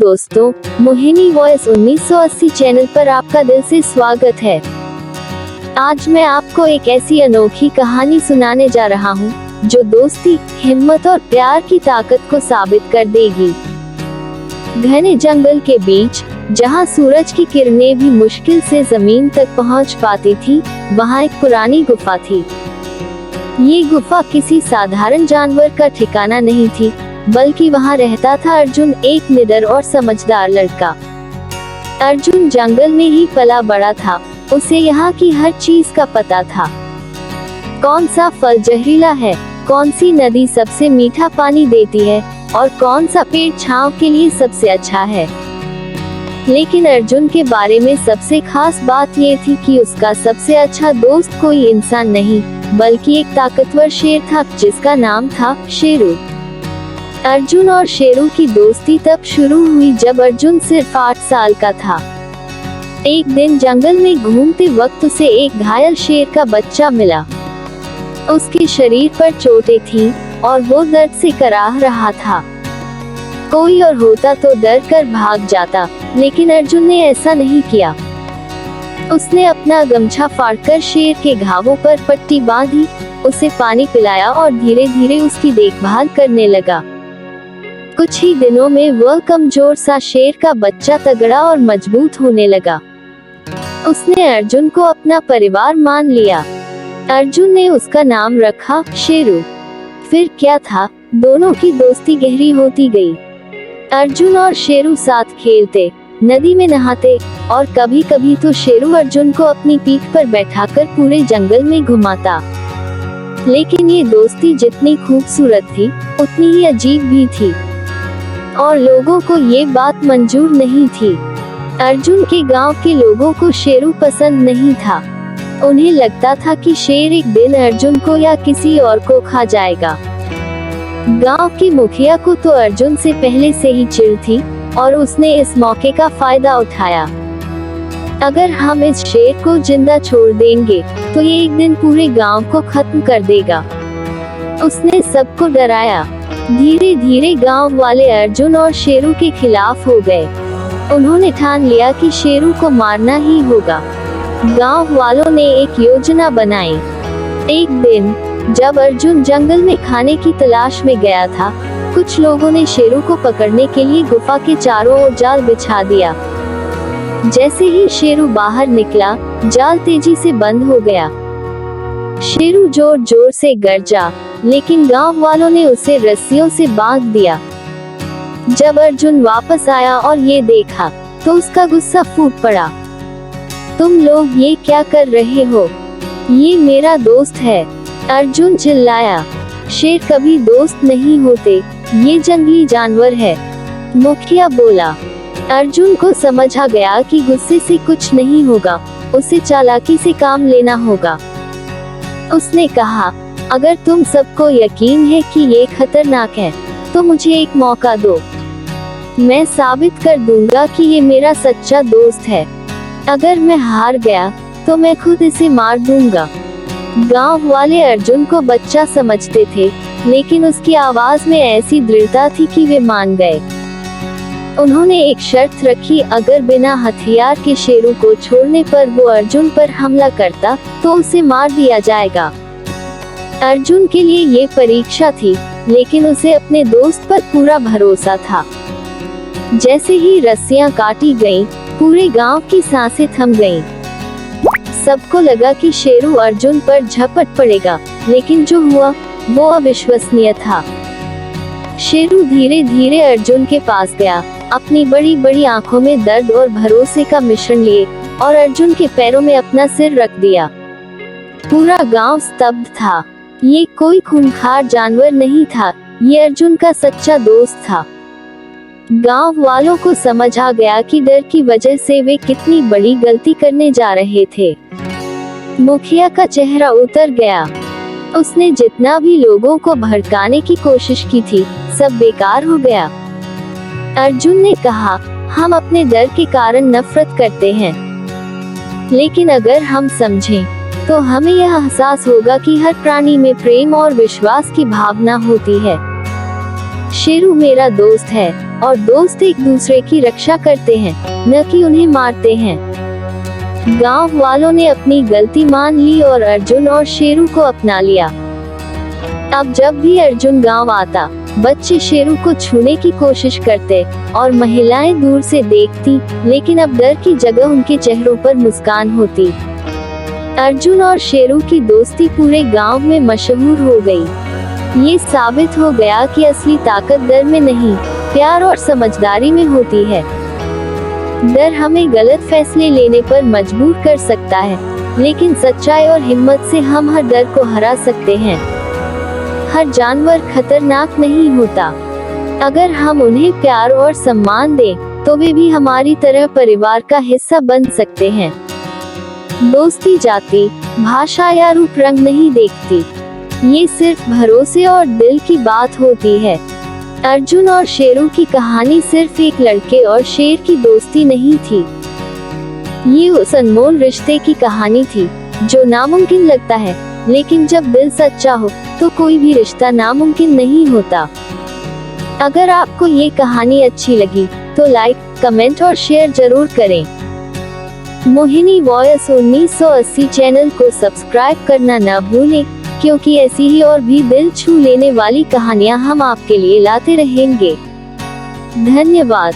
दोस्तों, Mohini voice 1980 channel पर आपका दिल से स्वागत है। आज मैं आपको एक ऐसी अनोखी कहानी सुनाने जा रहा हूँ जो दोस्ती, हिम्मत और प्यार की ताकत को साबित कर देगी। घने जंगल के बीच, जहाँ सूरज की किरणें भी मुश्किल से जमीन तक पहुँच पाती थी, वहाँ एक पुरानी गुफा थी। ये गुफा किसी साधारण जानवर का ठिकाना नहीं थी, बल्कि वहाँ रहता था अर्जुन, एक निडर और समझदार लड़का। अर्जुन जंगल में ही पला बड़ा था, उसे यहाँ की हर चीज का पता था। कौन सा फल जहरीला है, कौन सी नदी सबसे मीठा पानी देती है और कौन सा पेड़ छांव के लिए सबसे अच्छा है। लेकिन अर्जुन के बारे में सबसे खास बात ये थी कि उसका सबसे अच्छा दोस्त कोई इंसान नहीं, बल्कि एक ताकतवर शेर था जिसका नाम था शेरू। अर्जुन और शेरू की दोस्ती तब शुरू हुई जब अर्जुन सिर्फ 8 साल का था। एक दिन जंगल में घूमते वक्त उसे एक घायल शेर का बच्चा मिला। उसके शरीर पर चोटें थीं और वो दर्द से कराह रहा था। कोई और होता तो डर कर भाग जाता, लेकिन अर्जुन ने ऐसा नहीं किया। उसने अपना गमछा फाड़कर शेर के घावों पर पट्टी बांधी, उसे पानी पिलाया और धीरे धीरे उसकी देखभाल करने लगा। कुछ ही दिनों में वह कमजोर सा शेर का बच्चा तगड़ा और मजबूत होने लगा। उसने अर्जुन को अपना परिवार मान लिया। अर्जुन ने उसका नाम रखा शेरू। फिर क्या था, दोनों की दोस्ती गहरी होती गई। अर्जुन और शेरू साथ खेलते, नदी में नहाते और कभी कभी तो शेरू अर्जुन को अपनी पीठ पर बैठाकर पूरे जंगल में घुमाता। लेकिन ये दोस्ती जितनी खूबसूरत थी, उतनी ही अजीब भी थी, और लोगों को ये बात मंजूर नहीं थी। अर्जुन के गांव के लोगों को शेरू पसंद नहीं था। उन्हें लगता था कि शेर एक दिन अर्जुन को या किसी और को खा जाएगा। गांव के मुखिया को तो अर्जुन से पहले से ही चिढ़ थी और उसने इस मौके का फायदा उठाया। अगर हम इस शेर को जिंदा छोड़ देंगे तो ये एक दिन पूरे गांव को खत्म कर देगा। उसने सबको डराया। धीरे धीरे गांव वाले अर्जुन और शेरू के खिलाफ हो गए। उन्होंने ठान लिया कि शेरू को मारना ही होगा। गांव वालों ने एक योजना बनाई। एक दिन जब अर्जुन जंगल में खाने की तलाश में गया था, कुछ लोगों ने शेरू को पकड़ने के लिए गुफा के चारों ओर जाल बिछा दिया। जैसे ही शेरू बाहर निकला, जाल तेजी से बंद हो गया। शेरू जोर जोर से गरजा, लेकिन गांव वालों ने उसे रस्सियों से बांध दिया। जब अर्जुन वापस आया और ये देखा, तो उसका गुस्सा फूट पड़ा। तुम लोग ये क्या कर रहे हो? ये मेरा दोस्त है, अर्जुन चिल्लाया। शेर कभी दोस्त नहीं होते, ये जंगली जानवर है, मुखिया बोला। अर्जुन को समझ आ गया कि गुस्से से कुछ नहीं होगा, उसे चालाकी से काम लेना होगा। उसने कहा, अगर तुम सबको यकीन है कि ये खतरनाक है, तो मुझे एक मौका दो। मैं साबित कर दूंगा कि ये मेरा सच्चा दोस्त है। अगर मैं हार गया, तो मैं खुद इसे मार दूंगा। गांव वाले अर्जुन को बच्चा समझते थे, लेकिन उसकी आवाज में ऐसी दृढ़ता थी कि वे मान गए। उन्होंने एक शर्त रखी, अगर बिना हथियार के शेरू को छोड़ने पर वो अर्जुन पर हमला करता, तो उसे मार दिया जाएगा। अर्जुन के लिए ये परीक्षा थी, लेकिन उसे अपने दोस्त पर पूरा भरोसा था। जैसे ही रस्सियां काटी गईं, पूरे गांव की सांसें थम गईं। सबको लगा कि शेरू अर्जुन पर झपट पड़ेगा, लेकिन जो हुआ वो अविश्वसनीय था। शेरू धीरे धीरे अर्जुन के पास गया, अपनी बड़ी बड़ी आंखों में दर्द और भरोसे का मिश्रण लिए, और अर्जुन के पैरों में अपना सिर रख दिया। पूरा गांव स्तब्ध था। ये कोई खूंखार जानवर नहीं था, ये अर्जुन का सच्चा दोस्त था। गांव वालों को समझ आ गया कि डर की वजह से वे कितनी बड़ी गलती करने जा रहे थे। मुखिया का चेहरा उतर गया। उसने जितना भी लोगों को भड़काने की कोशिश की थी, सब बेकार हो गया। अर्जुन ने कहा, हम अपने डर के कारण नफरत करते हैं, लेकिन अगर हम समझें, तो हमें यह एहसास होगा कि हर प्राणी में प्रेम और विश्वास की भावना होती है। शेरू मेरा दोस्त है, और दोस्त एक दूसरे की रक्षा करते हैं, न कि उन्हें मारते हैं। गांव वालों ने अपनी गलती मान ली और अर्जुन और शेरू को अपना लिया। अब जब भी अर्जुन गांव आता, बच्चे शेरू को छूने की कोशिश करते और महिलाएं दूर से देखती, लेकिन अब डर की जगह उनके चेहरों पर मुस्कान होती। अर्जुन और शेरू की दोस्ती पूरे गांव में मशहूर हो गई। ये साबित हो गया कि असली ताकत डर में नहीं, प्यार और समझदारी में होती है। डर हमें गलत फैसले लेने पर मजबूर कर सकता है, लेकिन सच्चाई और हिम्मत से हम हर डर को हरा सकते हैं। हर जानवर खतरनाक नहीं होता। अगर हम उन्हें प्यार और सम्मान दें, तो वे भी हमारी तरह परिवार का हिस्सा बन सकते हैं। दोस्ती जाति, भाषा या रूप रंग नहीं देखती। ये सिर्फ भरोसे और दिल की बात होती है। अर्जुन और शेरू की कहानी सिर्फ एक लड़के और शेर की दोस्ती नहीं थी। ये उस अनमोल रिश्ते की कहानी थी जो नामुमकिन लगता है, लेकिन जब दिल सच्चा हो तो कोई भी रिश्ता नामुमकिन नहीं होता। अगर आपको ये कहानी अच्छी लगी तो लाइक, कमेंट और शेयर जरूर करें। मोहिनी वॉयस 1980 चैनल को सब्सक्राइब करना न भूलें, क्योंकि ऐसी ही और भी दिल छू लेने वाली कहानियां हम आपके लिए लाते रहेंगे। धन्यवाद।